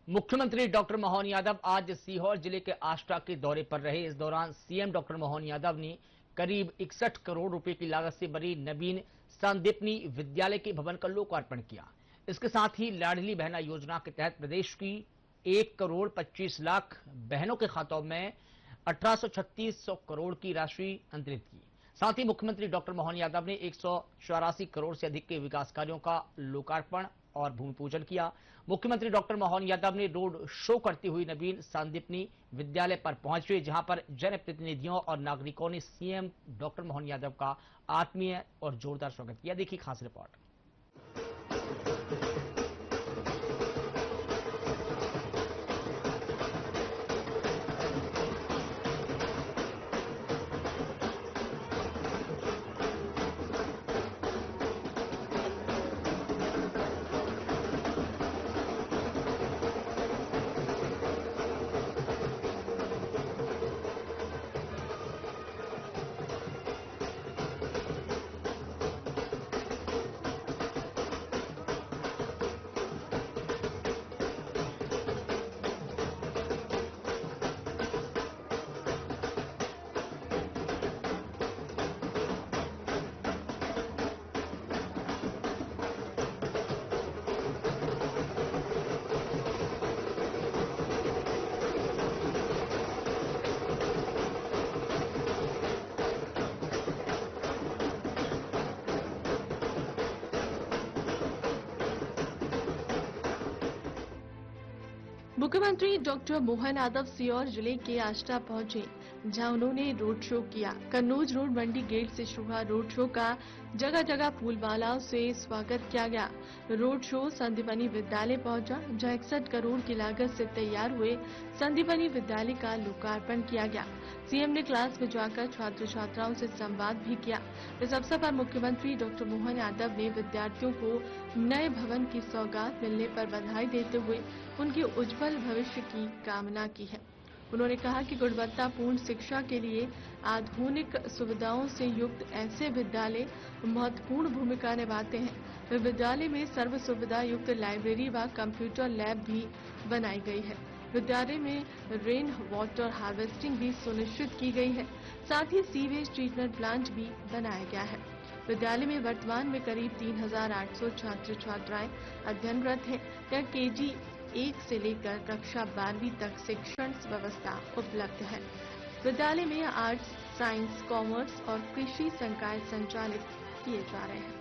मुख्यमंत्री डॉक्टर मोहन यादव आज सीहोर जिले के आष्टा के दौरे पर रहे। इस दौरान सीएम डॉक्टर मोहन यादव ने करीब 61 करोड़ रुपए की लागत से बनी नवीन सांदीपनी विद्यालय के भवन का लोकार्पण किया। इसके साथ ही लाडली बहना योजना के तहत प्रदेश की 1,25,00,000 बहनों के खातों में 1836 करोड़ की राशि अंतरित की। साथ ही मुख्यमंत्री डॉक्टर मोहन यादव ने 184 करोड़ से अधिक के विकास कार्यों का लोकार्पण और भूमि पूजन किया। मुख्यमंत्री डॉक्टर मोहन यादव ने रोड शो करते हुए नवीन सांदीपनी विद्यालय पर पहुंचे, जहां पर जनप्रतिनिधियों और नागरिकों ने सीएम डॉक्टर मोहन यादव का आत्मीय और जोरदार स्वागत किया। देखिए खास रिपोर्ट। मुख्यमंत्री डॉक्टर मोहन यादव सीहोर जिले के आष्टा पहुंचे, जहां उन्होंने रोड शो किया। कन्नौज रोड मंडी गेट से शुरू हुआ रोड शो का जगह जगह फूलमालाओं से स्वागत किया गया। रोड शो संदीपनी विद्यालय पहुंचा, जहां 61 करोड़ की लागत से तैयार हुए संदीपनी विद्यालय का लोकार्पण किया गया। सीएम ने क्लास में जाकर छात्र छात्राओं से संवाद भी किया। इस अवसर पर मुख्यमंत्री डॉक्टर मोहन यादव ने विद्यार्थियों को नए भवन की सौगात मिलने पर बधाई देते हुए उनके उज्जवल भविष्य की कामना की है। उन्होंने कहा कि गुणवत्तापूर्ण शिक्षा के लिए आधुनिक सुविधाओं से युक्त ऐसे विद्यालय महत्वपूर्ण भूमिका निभाते हैं। विद्यालय में सर्व सुविधा युक्त लाइब्रेरी व कंप्यूटर लैब भी बनाई गई है। विद्यालय में रेन वाटर हार्वेस्टिंग भी सुनिश्चित की गई है। साथ ही सीवेज ट्रीटमेंट प्लांट भी बनाया गया है। विद्यालय में वर्तमान में करीब 3,800 छात्र छात्राएं अध्ययनरत हैं। यहाँ केजी 1 से लेकर कक्षा 12वीं तक शिक्षण व्यवस्था उपलब्ध है। विद्यालय में आर्ट्स, साइंस, कॉमर्स और कृषि संकाय संचालित किए जा रहे हैं।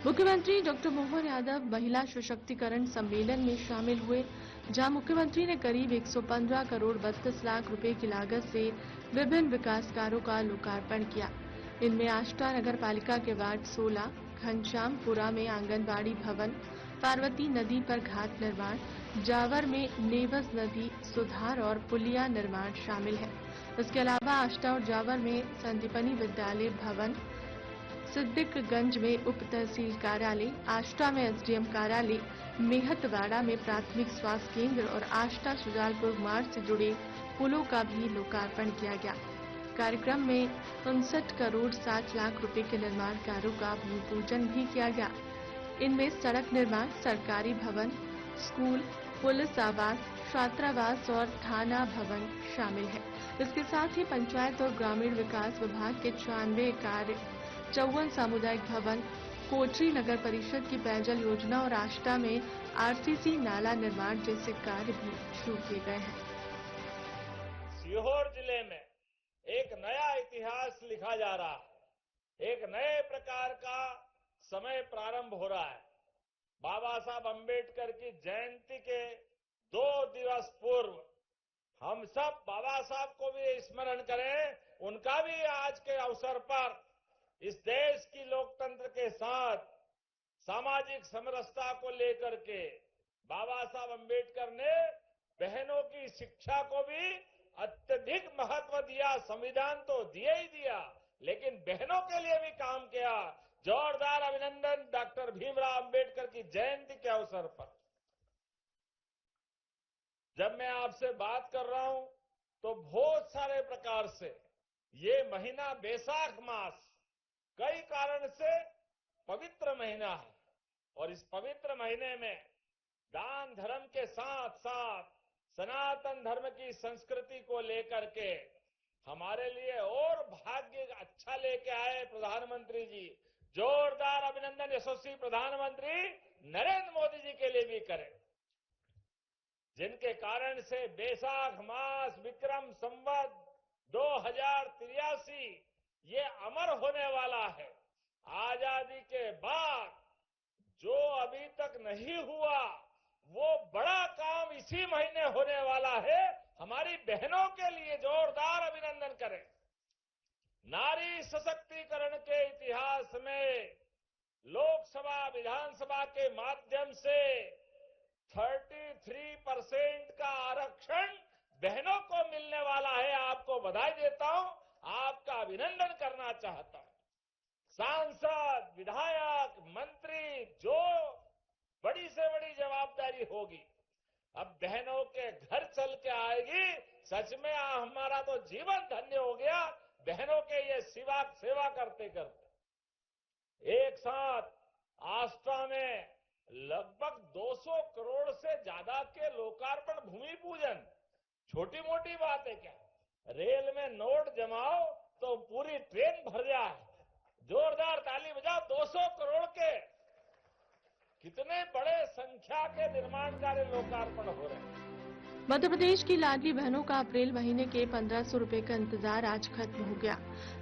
मुख्यमंत्री डॉक्टर मोहन यादव महिला सशक्तिकरण सम्मेलन में शामिल हुए, जहां मुख्यमंत्री ने करीब 115 करोड़ 32 लाख रुपए की लागत से विभिन्न विकास कार्यों का लोकार्पण किया। इनमें आष्टा नगर पालिका के वार्ड 16, घनश्यामपुरा में आंगनबाड़ी भवन, पार्वती नदी पर घाट निर्माण, जावर में नेवज नदी सुधार और पुलिया निर्माण शामिल है। इसके अलावा आष्टा और जावर में संदीपनी विद्यालय भवन, सिद्दीकगंज में उप तहसील कार्यालय, आष्टा में एसडीएम कार्यालय, मेहतवाड़ा में प्राथमिक स्वास्थ्य केंद्र और आष्टा शुजालपुर मार्ग से जुड़े पुलों का भी लोकार्पण किया गया। कार्यक्रम में 59 करोड़ 60 लाख रुपए के निर्माण कार्यों का भूमि पूजन भी किया गया। इनमें सड़क निर्माण, सरकारी भवन, स्कूल, पुलिस आवास, छात्रावास और थाना भवन शामिल है। इसके साथ ही पंचायत और ग्रामीण विकास विभाग के 96 कार्य, 54 सामुदायिक भवन, कोटरी नगर परिषद की पेयजल योजना और आष्टा में आरसीसी नाला निर्माण जैसे कार्य भी शुरू किए गए हैं। सीहोर जिले में एक नया इतिहास लिखा जा रहा है। एक नए प्रकार का समय प्रारंभ हो रहा है। बाबा साहब अंबेडकर की जयंती के 2 दिवस पूर्व हम सब बाबा साहब को भी स्मरण करें। उनका भी आज के अवसर पर इस देश की लोकतंत्र के साथ सामाजिक समरसता को लेकर के बाबा साहब अंबेडकर ने बहनों की शिक्षा को भी अत्यधिक महत्व दिया। संविधान तो दिया ही दिया, लेकिन बहनों के लिए भी काम किया। जोरदार अभिनंदन डॉक्टर भीमराव अंबेडकर की जयंती के अवसर पर। जब मैं आपसे बात कर रहा हूं तो बहुत सारे प्रकार से ये महीना बैसाख मास कई कारण से पवित्र महीना है और इस पवित्र महीने में दान धर्म के साथ साथ सनातन धर्म की संस्कृति को लेकर के हमारे लिए और भाग्य अच्छा लेके आए प्रधानमंत्री जी। जोरदार अभिनंदन यशस्वी प्रधानमंत्री नरेंद्र मोदी जी के लिए भी करें, जिनके कारण से बैसाख मास विक्रम संवत 2083 ये अमर होने वाला है। आजादी के बाद जो अभी तक नहीं हुआ वो बड़ा काम इसी महीने होने वाला है। हमारी बहनों के लिए जोरदार अभिनंदन करें। नारी सशक्तिकरण के इतिहास में लोकसभा विधानसभा के माध्यम से 33% का आरक्षण बहनों को मिलने वाला है। आपको बधाई देता हूं, आपका अभिनंदन करना चाहता हूं। सांसद, विधायक, मंत्री, जो बड़ी से बड़ी जवाबदारी होगी अब बहनों के घर चल के आएगी। सच में हमारा तो जीवन धन्य हो गया बहनों के ये सेवा करते करते। एक साथ आष्टा में लगभग 200 करोड़ से ज्यादा के लोकार्पण भूमि पूजन छोटी मोटी बात है क्या? रेल में नोट जमाओ तो पूरी ट्रेन भर जाए। जोरदार ताली बजाओ। 200 करोड़ के कितने बड़े संख्या के निर्माण कार्य लोकार्पण हो रहे हैं। मध्य प्रदेश की लाडली बहनों का अप्रैल महीने के 1500 रुपए का इंतजार आज खत्म हो गया।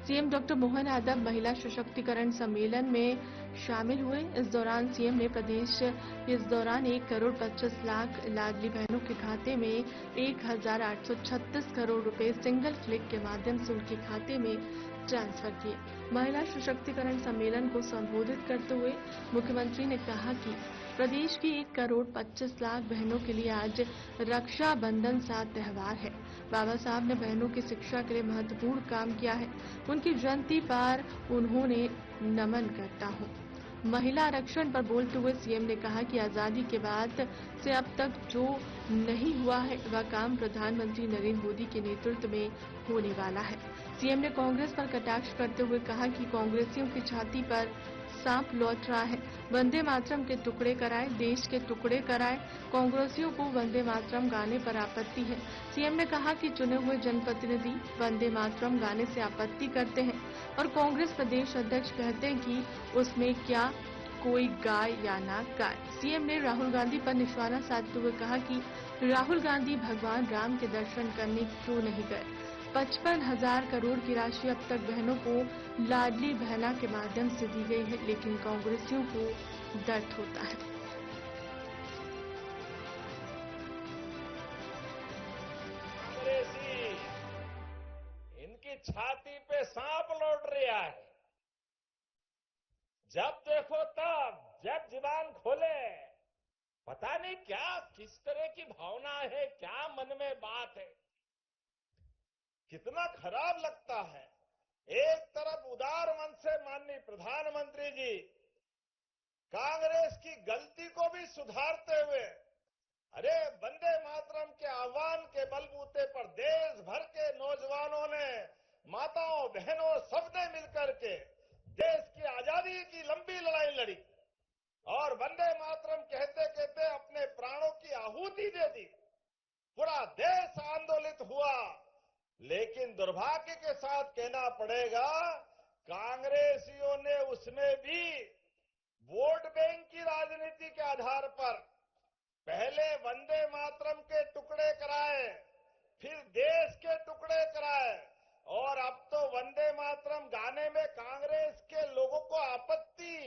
सीएम डॉक्टर मोहन यादव महिला सशक्तिकरण सम्मेलन में शामिल हुए। इस दौरान सीएम ने प्रदेश इस दौरान 1 करोड़ 25 लाख लाडली बहनों के खाते में 1836 करोड़ रुपए सिंगल क्लिक के माध्यम से उनके खाते में ट्रांसफर किए। महिला सशक्तिकरण सम्मेलन को संबोधित करते हुए मुख्यमंत्री ने कहा कि प्रदेश की 1,25,00,000 बहनों के लिए आज रक्षाबंधन सा त्योहार है। बाबा साहब ने बहनों की शिक्षा के लिए महत्वपूर्ण काम किया है। उनकी जयंती पर उन्होंने नमन करता हूँ। महिला आरक्षण पर बोलते हुए सीएम ने कहा कि आजादी के बाद से अब तक जो नहीं हुआ है वह काम प्रधानमंत्री नरेंद्र मोदी के नेतृत्व में होने वाला है। सीएम ने कांग्रेस पर कटाक्ष करते हुए कहा कि कांग्रेसियों की छाती पर सांप लौट रहा है। वंदे मातरम के टुकड़े कराए, देश के टुकड़े कराए। कांग्रेसियों को वंदे मातरम गाने पर आपत्ति है। सीएम ने कहा कि चुने हुए जनप्रतिनिधि वंदे मातरम गाने से आपत्ति करते हैं और कांग्रेस प्रदेश अध्यक्ष कहते हैं कि उसमें क्या कोई गाय या ना गाय। सीएम ने राहुल गांधी पर निशाना साधते हुए कहा कि राहुल गांधी भगवान राम के दर्शन करने क्यों नहीं गए। 55,000 करोड़ की राशि अब तक बहनों को लाडली बहना के माध्यम से दी गई है, लेकिन कांग्रेसियों को दर्द होता है। कांग्रेसी इनकी छाती पे सांप लौट रहा है। जब देखो तब जब जुबान खोले पता नहीं क्या किस तरह की भावना है, क्या मन में बात है। कितना खराब लगता है। एक तरफ उदार मन से माननीय प्रधानमंत्री जी कांग्रेस की गलती को भी सुधारते हुए अरे वंदे मातरम के आह्वान के बलबूते पर देश भर के नौजवानों ने, माताओं बहनों सबने मिलकर के देश की आजादी की लंबी लड़ाई लड़ी और वंदे मातरम कहते कहते अपने प्राणों की आहुति दे दी। पूरा देश आंदोलित हुआ, लेकिन दुर्भाग्य के साथ कहना पड़ेगा कांग्रेसियों ने उसमें भी वोट बैंक की राजनीति के आधार पर पहले वंदे मातरम के टुकड़े कराए, फिर देश के टुकड़े कराए और अब तो वंदे मातरम गाने में कांग्रेस के लोगों को आपत्ति,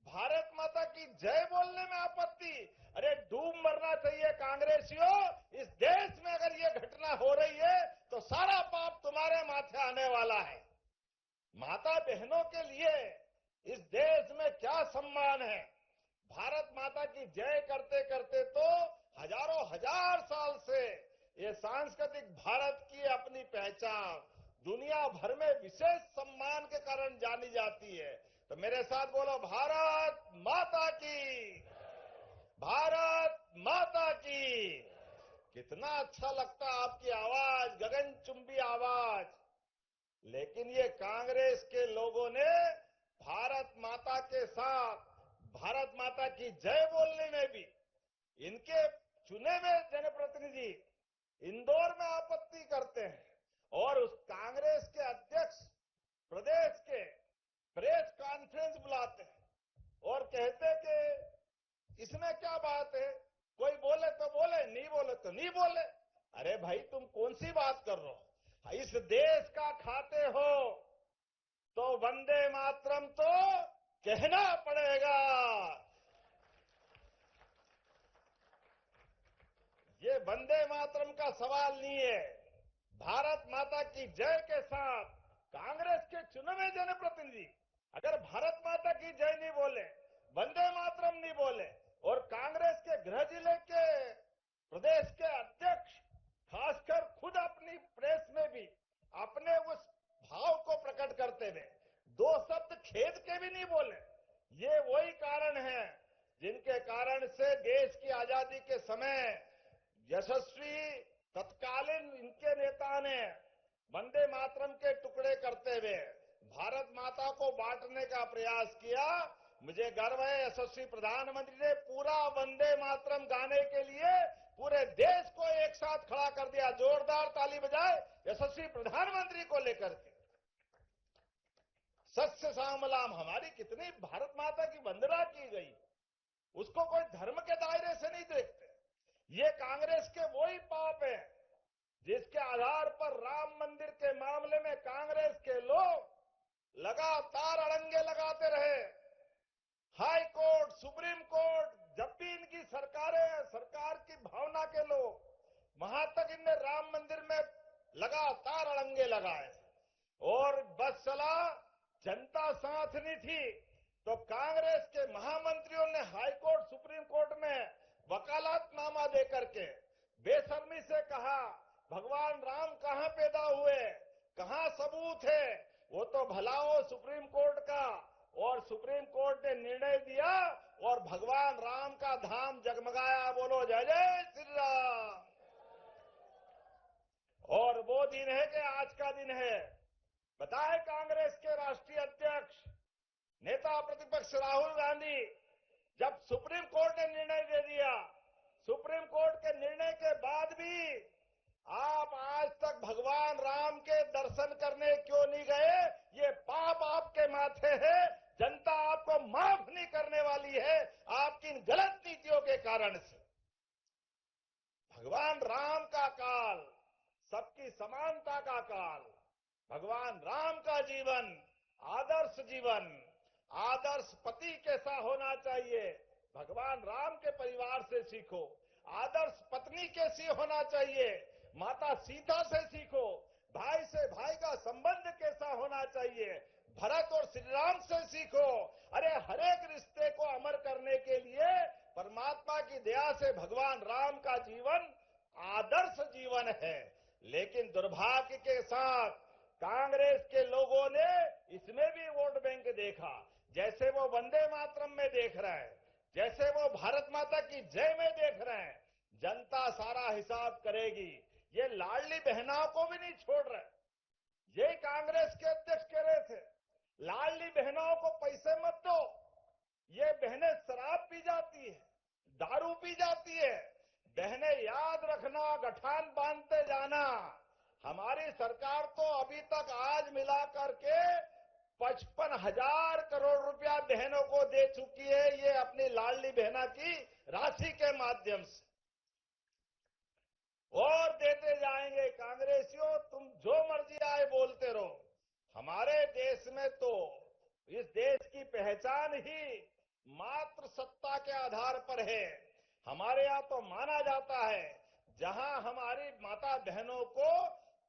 भारत माता की जय बोलने में आपत्ति। अरे डूब मरना चाहिए कांग्रेसियों। इस देश में अगर ये घटना हो रही है तो सारा पाप तुम्हारे माथे आने वाला है। माता बहनों के लिए इस देश में क्या सम्मान है। भारत माता की जय करते करते तो हजारों हजार साल से ये सांस्कृतिक भारत की अपनी पहचान दुनिया भर में विशेष सम्मान के कारण जानी जाती है। तो मेरे साथ बोलो भारत माता की, भारत माता की। कितना अच्छा लगता आपकी आवाज, गगनचुंबी आवाज। लेकिन ये कांग्रेस के लोगों ने भारत माता के साथ भारत माता की जय बोलने में भी इनके चुने हुए जनप्रतिनिधि इंदौर में आपत्ति करते हैं और उस कांग्रेस के अध्यक्ष प्रदेश के प्रेस कॉन्फ्रेंस बुलाते हैं और कहते कि इसमें क्या बात है, कोई बोले तो बोले, नहीं बोले तो नहीं बोले। अरे भाई तुम कौन सी बात कर रहे हो। इस देश का खाते हो तो वंदे मातरम तो कहना पड़ेगा। ये वंदे मातरम का सवाल नहीं है। भारत माता की जय के साथ कांग्रेस के चुने हुए जनप्रतिनिधि अगर भारत माता की जय नहीं बोले, वंदे मातरम नहीं बोले और कांग्रेस के गृह जिले के प्रदेश के अध्यक्ष खासकर खुद अपनी प्रेस में भी अपने उस भाव को प्रकट करते हुए दो शब्द खेद के भी नहीं बोले। ये वही कारण है जिनके कारण से देश की आजादी के समय यशस्वी तत्कालीन इनके नेता ने वंदे मातरम के टुकड़े करते हुए भारत माता को बांटने का प्रयास किया। मुझे गर्व है यशस्वी प्रधानमंत्री ने पूरा वंदे मातरम गाने के लिए पूरे देश को एक साथ खड़ा कर दिया। जोरदार ताली बजाए यशस्वी प्रधानमंत्री को लेकर के। सत्य सांबलाम हमारी कितनी भारत माता की वंदना की गई, उसको कोई धर्म के दायरे से नहीं देखते। ये कांग्रेस के वही पाप है जिसके आधार पर राम मंदिर के मामले में कांग्रेस के लोग लगातार अड़ंगे लगाते रहे। हाई कोर्ट, सुप्रीम कोर्ट, जब भी इनकी सरकार की भावना के लोग वहां तक इनने राम मंदिर में लगातार अड़ंगे लगाए और बस चला, जनता साथ नहीं थी, तो कांग्रेस के महामंत्रियों ने हाई कोर्ट, सुप्रीम कोर्ट में वकालतनामा देकर के बेशर्मी से कहा भगवान राम कहां पैदा हुए, कहां सबूत है। वो तो भला हो सुप्रीम कोर्ट का, और सुप्रीम कोर्ट ने निर्णय दिया और भगवान राम का धाम जगमगाया। बोलो जय जय श्री राम। और वो दिन है कि आज का दिन है। बताए कांग्रेस के राष्ट्रीय अध्यक्ष नेता प्रतिपक्ष राहुल गांधी, जब सुप्रीम कोर्ट ने निर्णय दे दिया, सुप्रीम कोर्ट के निर्णय के बाद भी आप आज तक भगवान राम के दर्शन करने क्यों नहीं गए? ये पाप आपके माथे है। जनता आपको माफ नहीं करने वाली है आपकी इन गलत नीतियों के कारण से। भगवान राम का काल, सबकी समानता का काल, भगवान राम का जीवन, आदर्श जीवन, आदर्श पति कैसा होना चाहिए, भगवान राम के परिवार से सीखो। आदर्श पत्नी कैसी होना चाहिए, माता सीता से सीखो। भाई से भाई का संबंध कैसा होना चाहिए, भरत और श्री राम से सीखो। अरे हर एक रिश्ते को अमर करने के लिए परमात्मा की दया से भगवान राम का जीवन आदर्श जीवन है। लेकिन दुर्भाग्य के साथ कांग्रेस के लोगों ने इसमें भी वोट बैंक देखा। जैसे वो वंदे मातरम में देख रहे हैं, जैसे वो भारत माता की जय में देख रहे हैं। जनता सारा हिसाब करेगी। ये लाडली बहनाओं को भी नहीं छोड़ रहे। ये कांग्रेस के अध्यक्ष कह रहे थे लाडली बहनों को पैसे मत दो, ये बहनें शराब पी जाती है, दारू पी जाती है। बहनें याद रखना, गठान बांधते जाना। हमारी सरकार तो अभी तक आज मिला करके 55,000 करोड़ रुपया बहनों को दे चुकी है, ये अपनी लाडली बहना की राशि के माध्यम से, और देते जाएंगे। कांग्रेसियों तुम जो मर्जी आए बोलते रहो। हमारे देश में तो इस देश की पहचान ही मात्र सत्ता के आधार पर है। हमारे यहाँ तो माना जाता है जहां हमारी माता बहनों को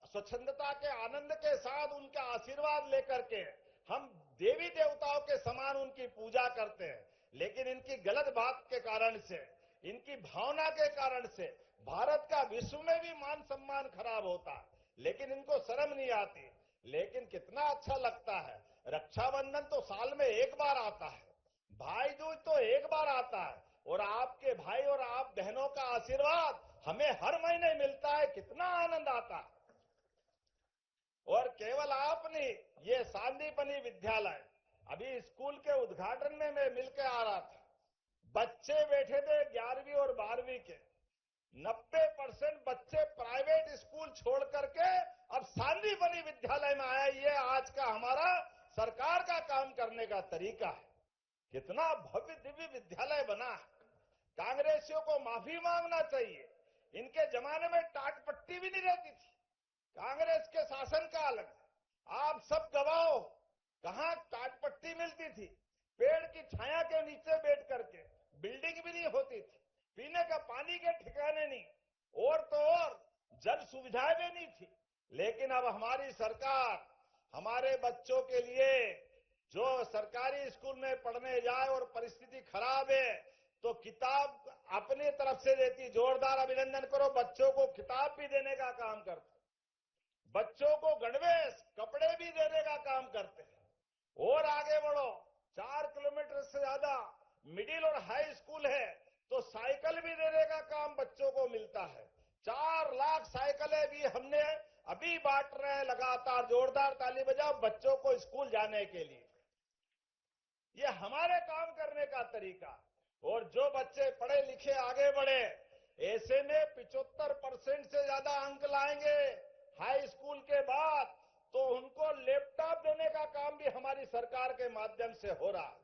स्वच्छंदता के आनंद के साथ उनका आशीर्वाद लेकर के हम देवी देवताओं के समान उनकी पूजा करते हैं। लेकिन इनकी गलत बात के कारण से, इनकी भावना के कारण से भारत का विश्व में भी मान सम्मान खराब होता है, लेकिन इनको शर्म नहीं आती। लेकिन कितना अच्छा लगता है, रक्षाबंधन तो साल में एक बार आता है, भाई दूज तो एक बार आता है, और आपके भाई और आप बहनों का आशीर्वाद हमें हर महीने मिलता है। कितना आनंद आता है। और केवल आप नहीं, ये सांदीपनि विद्यालय, अभी स्कूल के उद्घाटन में मैं मिलकर आ रहा था। बच्चे बैठे थे 11वीं और 12वीं के, 90% बच्चे प्राइवेट स्कूल छोड़ करके अब सांदीपनि विद्यालय में आया। ये आज का हमारा सरकार का काम करने का तरीका है। कितना भव्य दिव्य विद्यालय बना है। कांग्रेसियों को माफी मांगना चाहिए। इनके जमाने में टाट पट्टी भी नहीं रहती थी। कांग्रेस के शासन काल में आप सब गवाह, कहां टाट पट्टी मिलती थी, पेड़ की छाया के नीचे बैठ करके, बिल्डिंग भी नहीं होती थी, पीने का पानी के ठिकाने नहीं, और तो और जल सुविधाएं भी नहीं थी। लेकिन अब हमारी सरकार हमारे बच्चों के लिए जो सरकारी स्कूल में पढ़ने जाए और परिस्थिति खराब है तो किताब अपनी तरफ से देती। जोरदार अभिनंदन करो। बच्चों को किताब भी देने का काम करते, बच्चों को गणवेश कपड़े भी देने का काम करते हैं। और आगे बढ़ो, 4 किलोमीटर से ज्यादा मिडिल और हाई स्कूल है तो साइकिल भी देने का काम बच्चों को मिलता है। 4 लाख साइकिलें भी हमने अभी बांट रहे हैं लगातार। जोरदार ताली बजाओ बच्चों को स्कूल जाने के लिए। ये हमारे काम करने का तरीका। और जो बच्चे पढ़े लिखे आगे बढ़े, ऐसे में 75% से ज्यादा अंक लाएंगे हाई स्कूल के बाद, तो उनको लैपटॉप देने का काम भी हमारी सरकार के माध्यम से हो रहा है।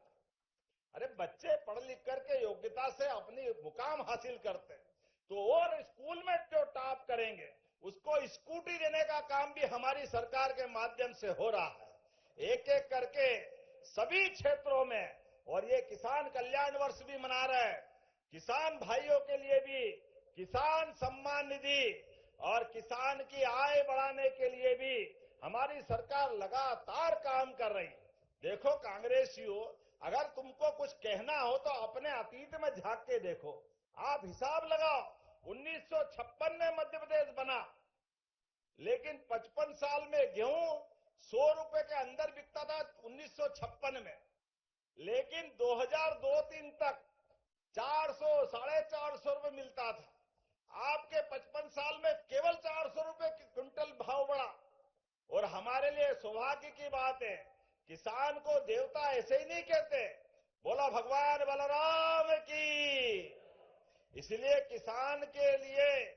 अरे बच्चे पढ़ लिख करके योग्यता से अपनी मुकाम हासिल करते हैं तो और स्कूल में जो टॉप करेंगे उसको स्कूटी देने का काम भी हमारी सरकार के माध्यम से हो रहा है। एक एक करके सभी क्षेत्रों में। और ये किसान कल्याण वर्ष भी मना रहे हैं। किसान भाइयों के लिए भी किसान सम्मान निधि और किसान की आय बढ़ाने के लिए भी हमारी सरकार लगातार काम कर रही है। देखो कांग्रेसियों, अगर तुमको कुछ कहना हो तो अपने अतीत में झांक के देखो। आप हिसाब लगाओ, 1956 में मध्य प्रदेश बना, लेकिन 55 साल में गेहूं 100 रुपए के अंदर बिकता था 1956 में, लेकिन 2002-3 तक 400 450 रुपए मिलता था। आपके 55 साल में केवल 400 रुपए क्विंटल भाव बढ़ा। और हमारे लिए सौभाग्य की बात है, किसान को देवता ऐसे ही नहीं कहते, बोला भगवान बलराम की। इसलिए किसान के लिए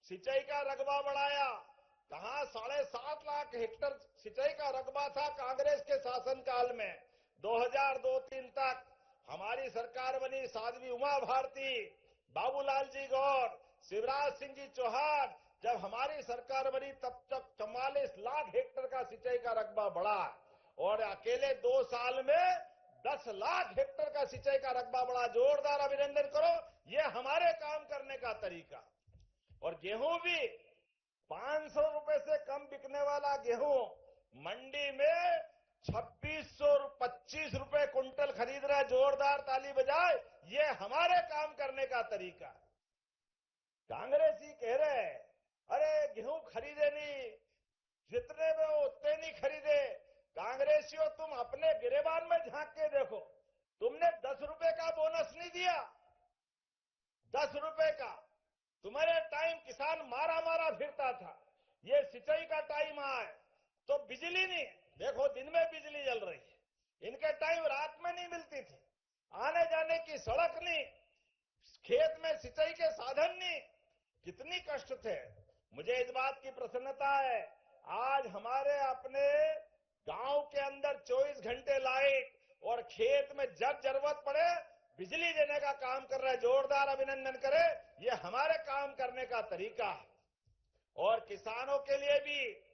सिंचाई का रकबा बढ़ाया। कहां 7.5 लाख हेक्टेयर सिंचाई का रकबा था कांग्रेस के शासनकाल में। 2002-3 तक हमारी सरकार बनी, साध्वी उमा भारती, बाबूलाल जी गौर, शिवराज सिंह जी चौहान, जब हमारी सरकार बनी तब तक 44 लाख हेक्टेयर का सिंचाई का रकबा बढ़ा। और अकेले 2 साल में 10 लाख हेक्टेयर का सिंचाई का रकबा बढ़ा। जोरदार अभिनंदन करो, ये हमारे काम करने का तरीका। और गेहूं भी 500 रुपए से कम बिकने वाला गेहूं मंडी में 2625 रुपए कुंटल खरीद रहा है। जोरदार ताली बजाए, ये हमारे काम करने का तरीका है। कांग्रेसी कह रहे हैं, अरे गेहूं खरीदे नहीं, जितने में हो उतने नहीं खरीदे। कांग्रेसियों, तुम अपने गिरेबान में झांक के देखो, तुमने 10 रुपए का बोनस नहीं दिया। 10 रुपए का तुम्हारे टाइम किसान मारा मारा फिरता था। ये सिंचाई का टाइम आए तो बिजली नहीं, देखो दिन में बिजली जल रही है, इनके टाइम रात में नहीं मिलती थी। आने जाने की सड़क नहीं, खेत में सिंचाई के साधन नहीं, कितनी कष्ट थे। मुझे इस बात की प्रसन्नता है, आज हमारे अपने गांव के अंदर 24 घंटे लाइट और खेत में जब जरूरत पड़े बिजली देने का काम कर रहे हैं। जोरदार अभिनंदन करें, ये हमारे काम करने का तरीका है। और किसानों के लिए भी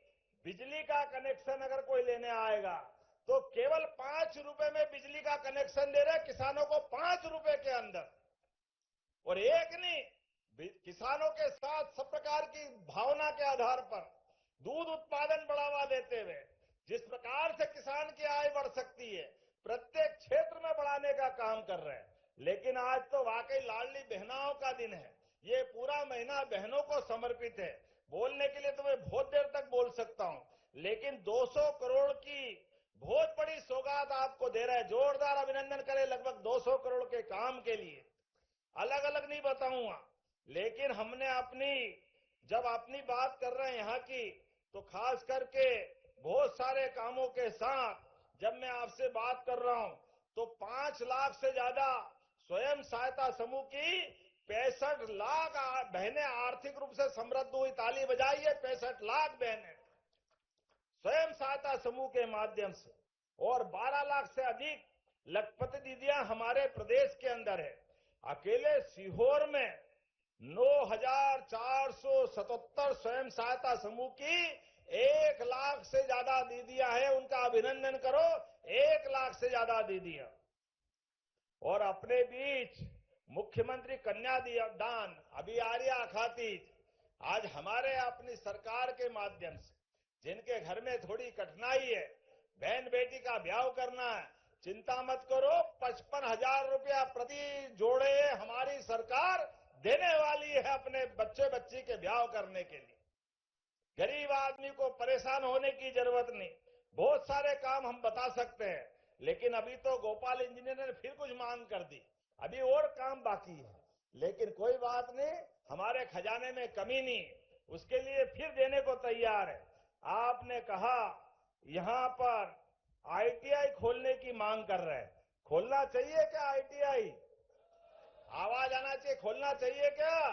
बिजली का कनेक्शन अगर कोई लेने आएगा तो केवल 5 रुपए में बिजली का कनेक्शन दे रहे किसानों को, 5 रुपए के अंदर। और एक नहीं, किसानों के साथ सब प्रकार की भावना के आधार पर दूध उत्पादन बढ़ावा देते हुए जिस प्रकार से किसान की आय बढ़ सकती है, प्रत्येक क्षेत्र में बढ़ाने का काम कर रहे हैं। लेकिन आज तो वाकई लाडली बहनाओं का दिन है, ये पूरा महीना बहनों को समर्पित है। बोलने के लिए तो मैं बहुत देर तक बोल सकता हूं, लेकिन 200 करोड़ की बहुत बड़ी सौगात आपको दे रहा है। जोरदार अभिनंदन करें, लगभग 200 करोड़ के काम के लिए। अलग अलग नहीं बताऊंगा, लेकिन हमने जब अपनी बात कर रहे हैं यहाँ की, तो खास करके बहुत सारे कामों के साथ जब मैं आपसे बात कर रहा हूं तो 5 लाख से ज्यादा स्वयं सहायता समूह की 65 लाख बहनें आर्थिक रूप से समृद्ध हुई। ताली बजाइए, 65 लाख बहनें स्वयं सहायता समूह के माध्यम से। और 12 लाख से अधिक लखपति दीदियां हमारे प्रदेश के अंदर है। अकेले सीहोर में 9,477 स्वयं सहायता समूह की 1 लाख से ज्यादा दीदियां हैं, उनका अभिनंदन करो। 1 लाख से ज्यादा दीदियां। और अपने बीच मुख्यमंत्री कन्या दान अभी आ रही आखातीज, आज हमारे अपनी सरकार के माध्यम से जिनके घर में थोड़ी कठिनाई है, बहन बेटी का ब्याह करना है, चिंता मत करो, 55,000 रुपया प्रति जोड़े हमारी सरकार देने वाली है अपने बच्चे बच्ची के ब्याह करने के लिए। गरीब आदमी को परेशान होने की जरूरत नहीं। बहुत सारे काम हम बता सकते हैं, लेकिन अभी तो गोपाल इंजीनियर ने फिर कुछ मांग कर दी, अभी और काम बाकी है। लेकिन कोई बात नहीं, हमारे खजाने में कमी नहीं, उसके लिए फिर देने को तैयार है। आपने कहा यहां पर आईटीआई खोलने की मांग कर रहे हैं, खोलना चाहिए क्या आईटीआई? आवाज आना चाहिए, खोलना चाहिए क्या?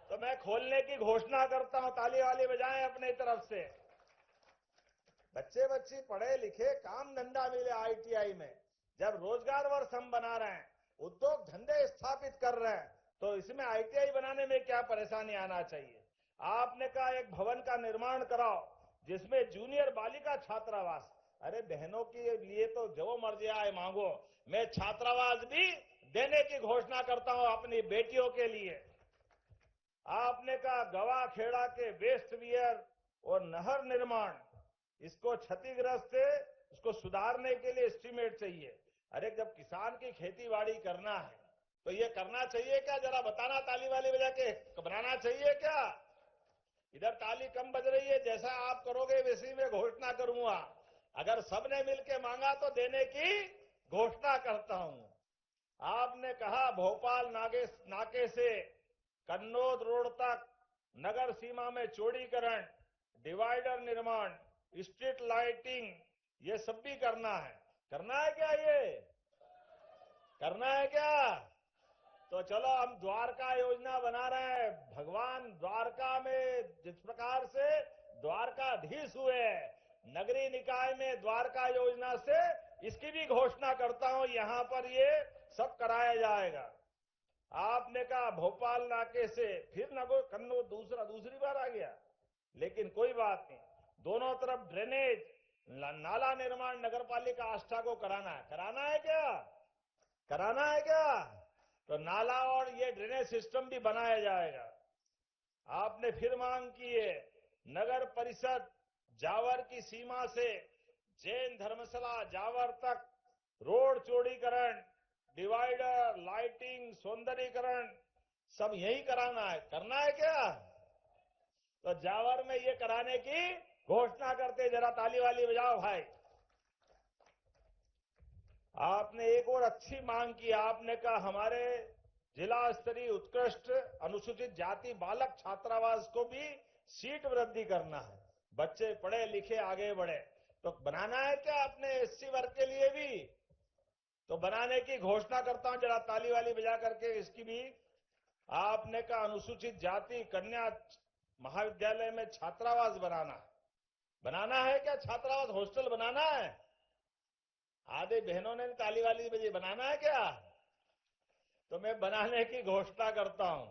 तो मैं खोलने की घोषणा करता हूं, ताली वाली बजाएं अपनी तरफ से। बच्चे बच्ची पढ़े लिखे, काम धंधा मिले आईटीआई में। जब रोजगार वर्ष हम बना रहे हैं, उद्योग धंधे स्थापित कर रहे हैं, तो इसमें आईटीआई बनाने में क्या परेशानी आना चाहिए? आपने कहा एक भवन का निर्माण कराओ जिसमें जूनियर बालिका छात्रावास। अरे बहनों के लिए तो जो मर्जी आए मांगो, मैं छात्रावास भी देने की घोषणा करता हूं अपनी बेटियों के लिए। आपने कहा गवा खेड़ा के वेस्ट वियर और नहर निर्माण, इसको क्षतिग्रस्त है, उसको सुधारने के लिए एस्टीमेट चाहिए। अरे जब किसान की खेती बाड़ी करना है तो ये करना चाहिए क्या? जरा बताना ताली वाली बजा के, बनाना चाहिए क्या? इधर ताली कम बज रही है, जैसा आप करोगे वैसी मैं घोषणा करूंगा। अगर सबने मिलकर मांगा तो देने की घोषणा करता हूं। आपने कहा भोपाल नाके से कन्नौज रोड तक नगर सीमा में चौड़ीकरण, डिवाइडर निर्माण, स्ट्रीट लाइटिंग, ये सब भी करना है। करना है क्या? ये करना है क्या? तो चलो हम द्वारका योजना बना रहे हैं। भगवान द्वारका में जिस प्रकार से द्वारकाधीश हुए, नगरीय निकाय में द्वारका योजना से इसकी भी घोषणा करता हूं, यहां पर ये सब कराया जाएगा। आपने कहा भोपाल नाके से फिर कन्नौज दूसरी बार आ गया, लेकिन कोई बात नहीं। दोनों तरफ ड्रेनेज, नाला निर्माण नगरपालिका आष्टा को कराना है। कराना है क्या? कराना है क्या? तो नाला और ये ड्रेनेज सिस्टम भी बनाया जाएगा। आपने फिर मांग की है नगर परिषद जावर की सीमा से जैन धर्मशाला जावर तक रोड चौड़ीकरण, डिवाइडर, लाइटिंग, सौंदर्यीकरण सब यही कराना है। करना है क्या? तो जावर में ये कराने की घोषणा करते, जरा ताली वाली बजाओ भाई। आपने एक और अच्छी मांग की। आपने कहा हमारे जिला स्तरीय उत्कृष्ट अनुसूचित जाति बालक छात्रावास को भी सीट वृद्धि करना है। बच्चे पढ़े लिखे आगे बढ़े। तो बनाना है क्या अपने एससी वर्ग के लिए भी? तो बनाने की घोषणा करता हूं, जरा ताली वाली बजा करके इसकी भी। आपने कहा अनुसूचित जाति कन्या महाविद्यालय में छात्रावास बनाना है। बनाना है क्या? छात्रावास हॉस्टल बनाना है। आधे बहनों ने ताली वाली बजी, बनाना है क्या? तो मैं बनाने की घोषणा करता हूं।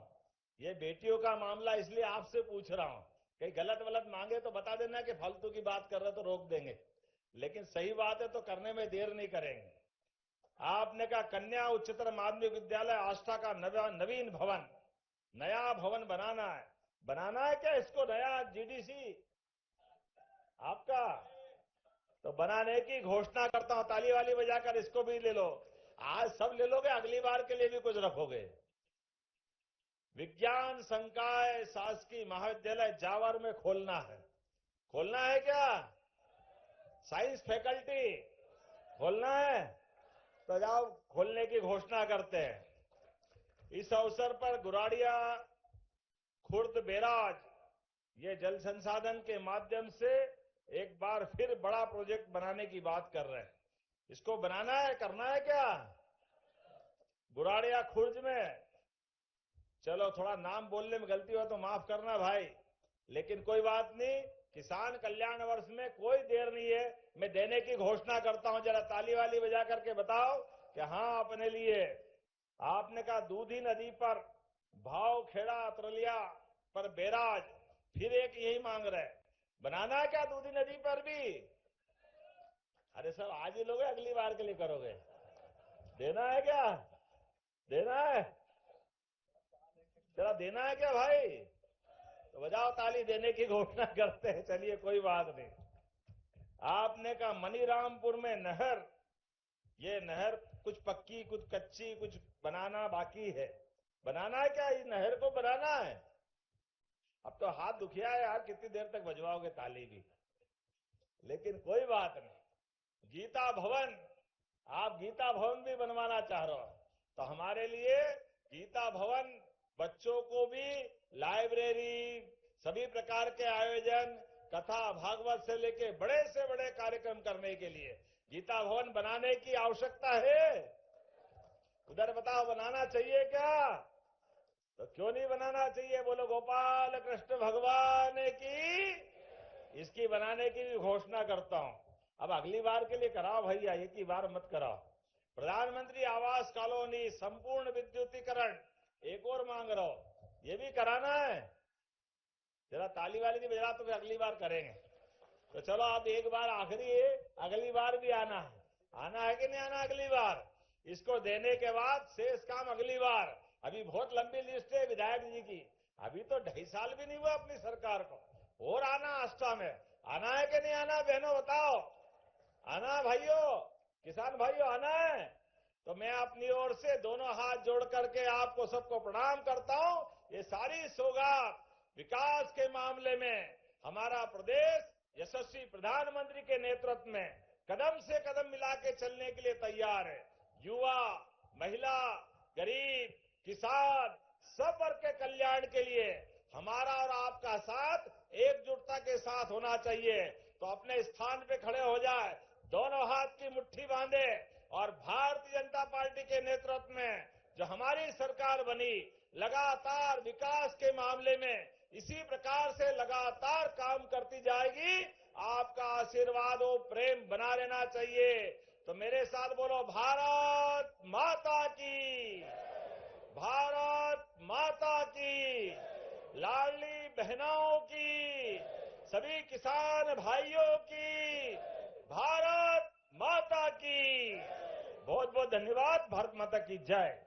ये बेटियों का मामला इसलिए आपसे पूछ रहा हूं, कहीं गलत वलत मांगे तो बता देना कि फालतू की बात कर रहे तो रोक देंगे, लेकिन सही बात है तो करने में देर नहीं करेंगे। आपने कहा कन्या उच्चतर माध्यमिक विद्यालय आष्टा का नवीन भवन, नया भवन बनाना है। बनाना है क्या इसको? नया जीडीसी आपका तो बनाने की घोषणा करता हूं। ताली वाली बजाकर इसको भी ले लो। आज सब ले लोगे, अगली बार के लिए भी कुछ रखोगे। विज्ञान संकाय शासकीय महाविद्यालय जावर में खोलना है। खोलना है क्या? साइंस फैकल्टी खोलना है? तो जाओ खोलने की घोषणा करते हैं। इस अवसर पर गुराड़िया खुर्द बैराज, ये जल संसाधन के माध्यम से एक बार फिर बड़ा प्रोजेक्ट बनाने की बात कर रहे हैं। इसको बनाना है, करना है क्या? गुराड़िया खुर्द में, चलो थोड़ा नाम बोलने में गलती हो तो माफ करना भाई, लेकिन कोई बात नहीं। किसान कल्याण वर्ष में कोई देर नहीं है, मैं देने की घोषणा करता हूं। जरा ताली वाली बजा करके बताओ कि हाँ अपने लिए। आपने कहा दूधी नदी पर भाव खेड़ा अतरलिया पर बैराज, फिर एक यही मांग रहे। बनाना है क्या दूधी नदी पर भी? अरे सब आज ही लोगे, अगली बार के लिए करोगे? देना है क्या? देना है? जरा देना है क्या भाई? तो बजाओ ताली, देने की घोषणा करते हैं। चलिए कोई बात नहीं। आपने कहा मनीरामपुर में नहर, ये नहर कुछ पक्की कुछ कच्ची, कुछ बनाना बाकी है। बनाना है क्या? इस नहर को बनाना है। अब तो हाथ दुखिया है यार, कितनी देर तक बजवाओगे ताली भी, लेकिन कोई बात नहीं। गीता भवन, आप गीता भवन भी बनवाना चाह रहे हो तो हमारे लिए गीता भवन, बच्चों को भी लाइब्रेरी, सभी प्रकार के आयोजन, कथा भागवत से लेके बड़े से बड़े कार्यक्रम करने के लिए गीता भवन बनाने की आवश्यकता है। उधर बताओ बनाना चाहिए क्या? तो क्यों नहीं बनाना चाहिए? बोलो गोपाल कृष्ण भगवान की। इसकी बनाने की भी घोषणा करता हूं। अब अगली बार के लिए कराओ भैया, एक ही बार मत कराओ। प्रधानमंत्री आवास कॉलोनी संपूर्ण विद्युतीकरण एक और मांग रहा हो, ये भी कराना है। जरा ताली वाली नहीं बजा तो फिर अगली बार करेंगे। तो चलो अब एक बार आखिरी है, अगली बार भी आना है। आना है कि नहीं आना अगली बार? इसको देने के बाद शेष काम अगली बार। अभी बहुत लंबी लिस्ट है विधायक जी की, अभी तो 2.5 साल भी नहीं हुआ अपनी सरकार को। और आना आस्था में, आना है कि नहीं आना बहनों बताओ? आना भाइयों, किसान भाइयों आना है? तो मैं अपनी ओर से दोनों हाथ जोड़ करके आपको सबको प्रणाम करता हूं। ये सारी सौगात विकास के मामले में हमारा प्रदेश यशस्वी प्रधानमंत्री के नेतृत्व में कदम से कदम मिला के चलने के लिए तैयार है। युवा, महिला, गरीब, किसान, सब वर्ग के कल्याण के लिए हमारा और आपका साथ एकजुटता के साथ होना चाहिए। तो अपने स्थान पे खड़े हो जाए, दोनों हाथ की मुट्ठी बांधे और भारतीय जनता पार्टी के नेतृत्व में जो हमारी सरकार बनी, लगातार विकास के मामले में इसी प्रकार से लगातार काम करती जाएगी। आपका आशीर्वाद और प्रेम बना रहना चाहिए। तो मेरे साथ बोलो, भारत माता की, भारत माता की, लाडली बहनों की, सभी किसान भाइयों की, भारत माता की। बहुत बहुत धन्यवाद। भारत माता की जय।